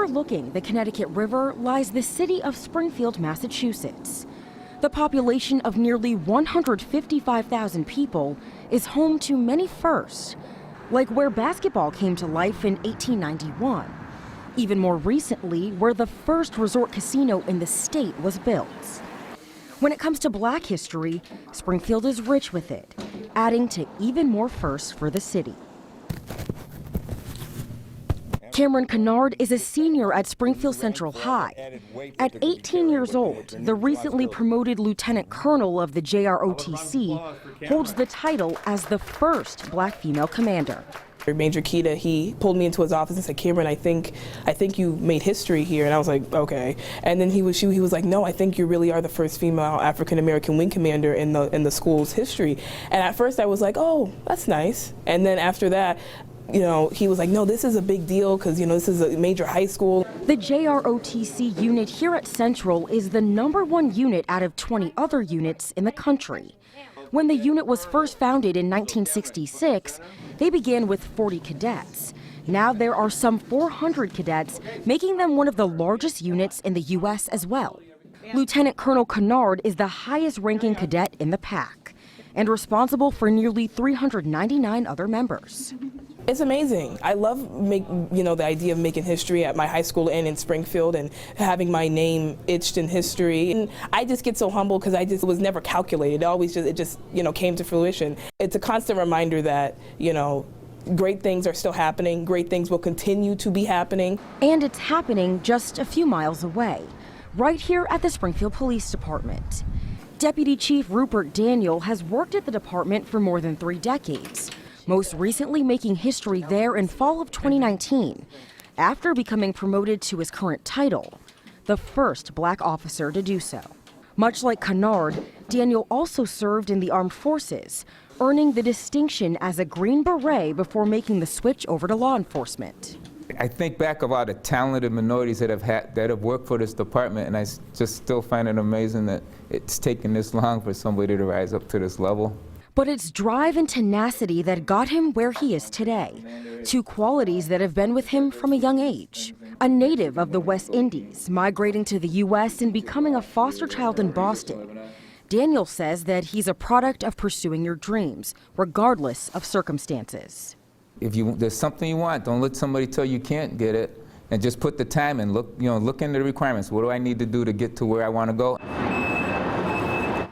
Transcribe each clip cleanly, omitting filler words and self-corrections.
Overlooking the Connecticut River lies the city of Springfield, Massachusetts. The population of nearly 155,000 people is home to many firsts, like where basketball came to life in 1891. Even more recently, where the first resort casino in the state was built. When it comes to Black history, Springfield is rich with it, adding to even more firsts for the city. Cameran Cunard is a senior at Springfield Central High. At 18 years old, the recently promoted lieutenant colonel of the JROTC holds the title as the first Black female commander. Major Keita, he pulled me into his office and said, "Cameran, I think you made history here." And I was like, okay. And then he was like, "No, I think you really are the first female African-American wing commander in the school's history." And at first I was like, "Oh, that's nice." And then after that, he was like, "No, this is a big deal because, this is a major high school." The JROTC unit here at Central is the #1 unit out of 20 other units in the country. When the unit was first founded in 1966, they began with 40 cadets. Now there are some 400 cadets, making them one of the largest units in the U.S. as well. Lieutenant Colonel Cunard is the highest-ranking cadet in the pack and responsible for nearly 399 other members. It's amazing. I love the idea of making history at my high school and in Springfield and having my name etched in history. And I just get so humbled because it was never calculated. It just came to fruition. It's a constant reminder that, great things are still happening. Great things will continue to be happening. And it's happening just a few miles away, right here at the Springfield Police Department. Deputy Chief Rupert Daniel has worked at the department for more than 3 decades. Most recently making history there in fall of 2019, after becoming promoted to his current title, the first Black officer to do so. Much like Cunard, Daniel also served in the armed forces, earning the distinction as a Green Beret before making the switch over to law enforcement. I think back of all the talented minorities that have worked for this department, and I just still find it amazing that it's taken this long for somebody to rise up to this level. But it's drive and tenacity that got him where he is today, 2 qualities that have been with him from a young age. A native of the West Indies, migrating to the U.S. and becoming a foster child in Boston, Daniel says that he's a product of pursuing your dreams, regardless of circumstances. If there's something you want, don't let somebody tell you can't get it, and just put the time in. Look into the requirements. What do I need to do to get to where I want to go?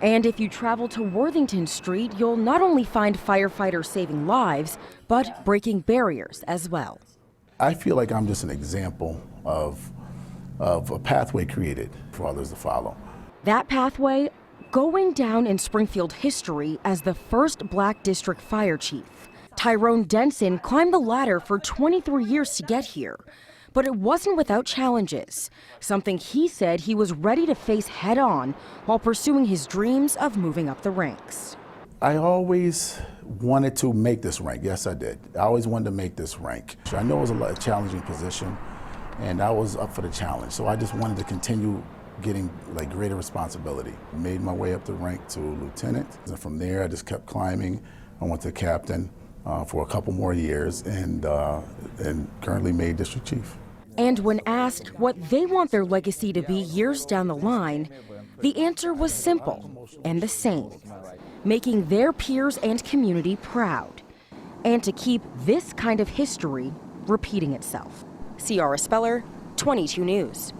And if you travel to Worthington Street, you'll not only find firefighters saving lives, but breaking barriers as well. I feel like I'm just an example of a pathway created for others to follow. That pathway going down in Springfield history as the first Black district fire chief. Tyrone Denson climbed the ladder for 23 years to get here. But it wasn't without challenges, something he said he was ready to face head-on while pursuing his dreams of moving up the ranks. I always wanted to make this rank. Yes, I did. I always wanted to make this rank. I know it was a challenging position, and I was up for the challenge. So I just wanted to continue getting greater responsibility. Made my way up the rank to lieutenant. And from there, I just kept climbing. I went to captain for a couple more years and currently made district chief. And when asked what they want their legacy to be years down the line, the answer was simple and the same: making their peers and community proud, and to keep this kind of history repeating itself. Ciara Speller, 22 News.